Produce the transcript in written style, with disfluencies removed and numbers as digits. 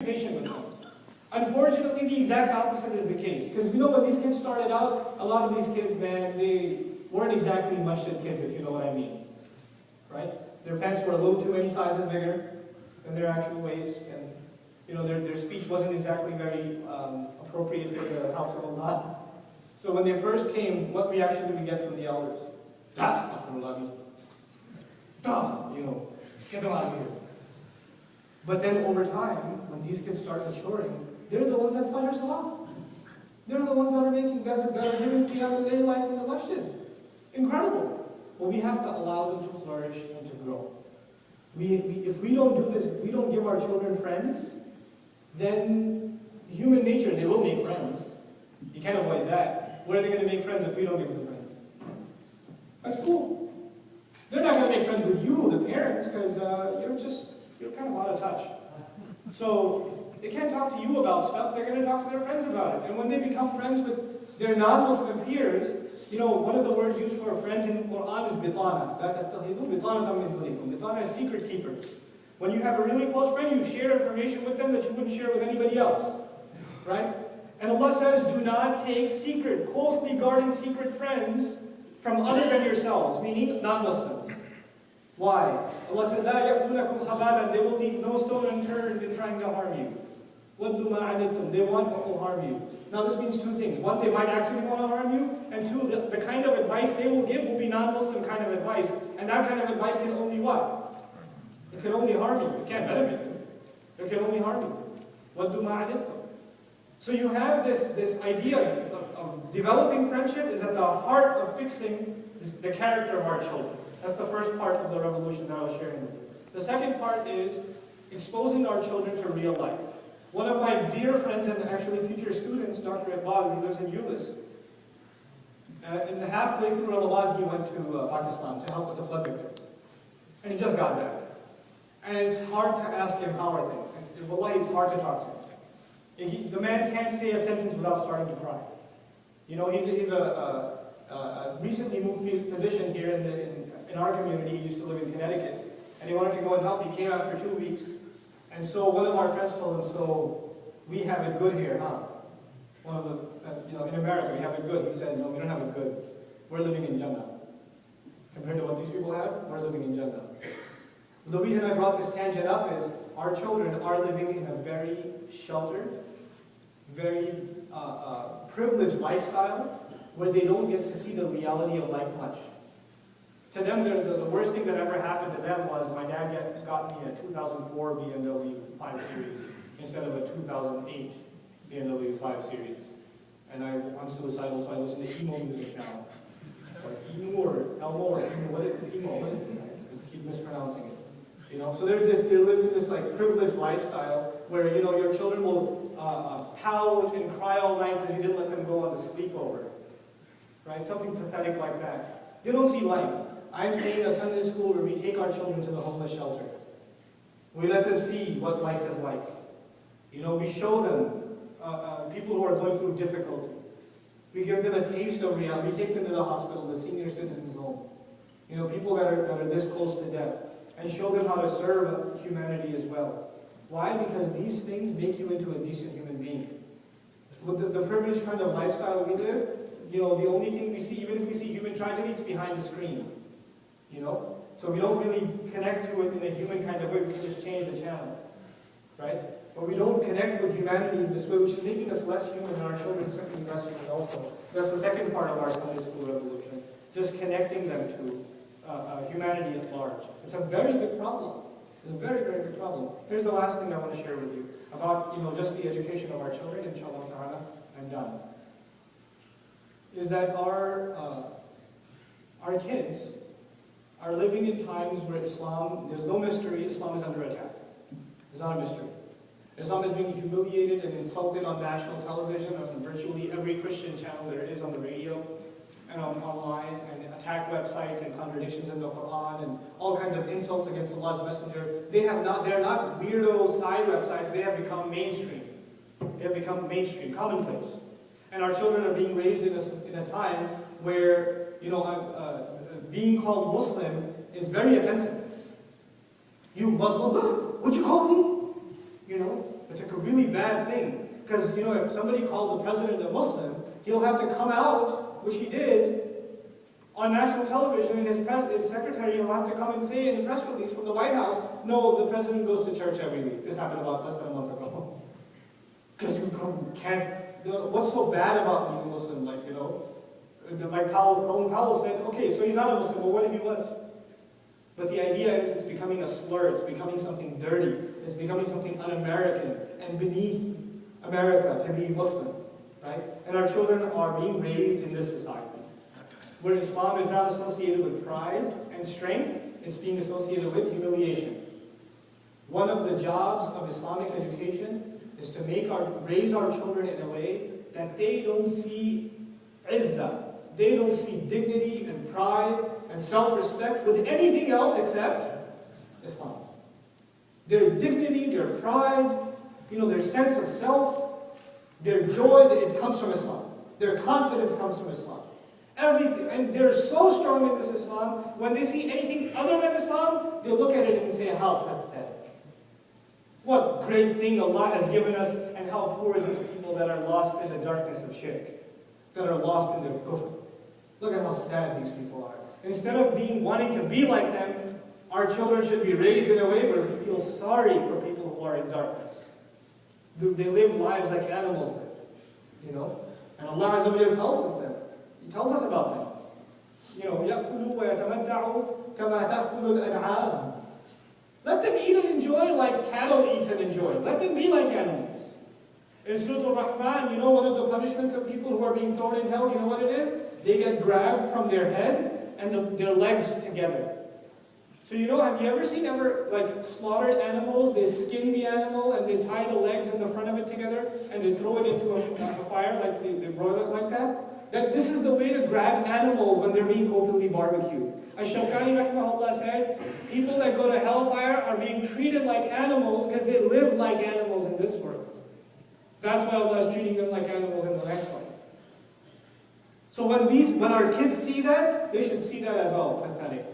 patient with them. Unfortunately, the exact opposite is the case. Because we know when these kids started out, a lot of these kids, man, they weren't exactly masjid kids, if you know what I mean. Right? Their pants were a little too many sizes bigger than their actual waist, and you know their speech wasn't exactly very appropriate for the house of Allah. So when they first came, what reaction did we get from the elders? Astaghfirullah, you know, get them out of here. But then over time, when these kids start maturing, they're the ones that Fajr Salah. They're the ones that are making, that are giving Qiyam al-Layl life in the masjid. Incredible. But we have to allow them to flourish and to grow. If we don't do this, if we don't give our children friends, then human nature, they will make friends. You can't avoid that. Where are they going to make friends if we don't give them friends? At school. They're not going to make friends with you, the parents, because you're kind of out of touch. So they can't talk to you about stuff, they're going to talk to their friends about it. And when they become friends with their non-Muslim peers, you know, one of the words used for friends in Quran is bitana. Bitana is secret keeper. When you have a really close friend, you share information with them that you wouldn't share with anybody else. Right? And Allah says, do not take secret, closely guarding secret friends from other than yourselves, meaning non-Muslims. Why? Allah says, لَا يَأْكُلَكُمْ خَبَالًا. They will leave no stone unturned in trying to harm you. وَدُّ مَا عَنِتُّمْ. They want what will harm you. Now this means two things. One, they might actually want to harm you. And two, the kind of advice they will give will be non-Muslim kind of advice. And that kind of advice can only what? It can only harm you. It can't benefit you. It can only harm you. وَدُّ مَا عَنِتُّمْ. So you have this idea of developing friendship is at the heart of fixing the character of our children. That's the first part of the revolution that I was sharing with you. The second part is exposing our children to real life. One of my dear friends and actually future students, Dr. Iqbal, who lives in Euless, in the halfway through Ramadan, he went to Pakistan to help with the flood victims. And he just got back. And it's hard to ask him how are things. Wallahi, it's hard to talk to him. The man can't say a sentence without starting to cry. You know, he's a recently moved physician here in our community. He used to live in Connecticut. And he wanted to go and help. He came after 2 weeks. And so one of our friends told him, so we have it good here, huh? One of the, in America, we have it good. He said, no, we don't have it good. We're living in Jannah. Compared to what these people have, we're living in Jannah. The reason I brought this tangent up is our children are living in a very sheltered, very privileged lifestyle where they don't get to see the reality of life much. To them, the worst thing that ever happened to them was my dad got me a 2004 BMW 5 Series instead of a 2008 BMW 5 Series. And I'm suicidal, so I listen to emo music now. Or emo or Elmo or emo, what is it? I keep mispronouncing it. You know, so they're living this like privileged lifestyle where, you know, your children will pout and cry all night because you didn't let them go on the sleepover. Right? Something pathetic like that. They don't see life. I'm saying a Sunday school where we take our children to the homeless shelter. We let them see what life is like. You know, we show them people who are going through difficulty. We give them a taste of reality. We take them to the hospital, the senior citizens home. You know, people that are this close to death. And show them how to serve humanity as well. Why? Because these things make you into a decent human being. With the privileged kind of lifestyle we live, you know, the only thing we see, even if we see human tragedy, it's behind the screen. You know? So we don't really connect to it in a human kind of way. We can just change the channel. Right? But we don't connect with humanity in this way, which is making us less human and our children certainly less human also. So that's the second part of our Sunday school revolution. Just connecting them to humanity at large. It's a very big problem. It's a very, very big problem. Here's the last thing I want to share with you about, you know, just the education of our children, inshallah ta'ala. I'm done. Is that our kids are living in times where Islam, there's no mystery, Islam is under attack. It's not a mystery. Islam is being humiliated and insulted on national television, on virtually every Christian channel there is on the radio and online, and attack websites and contradictions in the Quran and all kinds of insults against Allah's Messenger. They're not weirdo side websites, they have become mainstream. They have become mainstream, commonplace. And our children are being raised in a time where, you know, being called Muslim is very offensive. You Muslim, what you call me? You know, It's like a really bad thing. Because, you know, if somebody called the president a Muslim, he'll have to come out, which he did, on national television, and his secretary will have to come and say in a press release from the White House, no, the president goes to church every week. This happened about less than a month ago. Because you can't, what's so bad about being a Muslim, like, you know? Like Colin Powell said, okay, so he's not a Muslim, but what if he was? But the idea is it's becoming a slur, it's becoming something dirty, it's becoming something un-American and beneath America to be Muslim, right? And our children are being raised in this society, where Islam is not associated with pride and strength, it's being associated with humiliation. One of the jobs of Islamic education is to raise our children in a way that they don't see izzah, they don't see dignity and pride and self-respect with anything else except Islam. Their dignity, their pride, you know, their sense of self, their joy, it comes from Islam. Their confidence comes from Islam. Everything, and they're so strong in this Islam, when they see anything other than Islam, they look at it and say, how pathetic. What great thing Allah has given us, and how poor are these people that are lost in the darkness of shirk, that are lost in the kufr. Look at how sad these people are. Instead of wanting to be like them, our children should be raised in a way where we feel sorry for people who are in darkness. They live lives like animals live, you know? And Allah Azza wa Jalla tells us that. He tells us about them. You know, يَأْكُلُوا وَيَتَمَتَّعُوا كَمَا تَأْكُلُ الْأَنْعَامُ. Let them eat and enjoy like cattle eats and enjoys. Let them be like animals. In Surah Al-Rahman, you know one of the punishments of people who are being thrown in hell, you know what it is? They get grabbed from their head and their legs together. So you know, have you ever seen like slaughtered animals? They skin the animal and they tie the legs and the front of it together and they throw it into a fire, like they broil it like that? That this is the way to grab animals when they're being openly barbecued. Ash-Shawkani rahimahullah said, people that go to hellfire are being treated like animals because they live like animals in this world. That's why Allah is treating them like animals in the next life. So when our kids see that, they should see that as, oh, pathetic.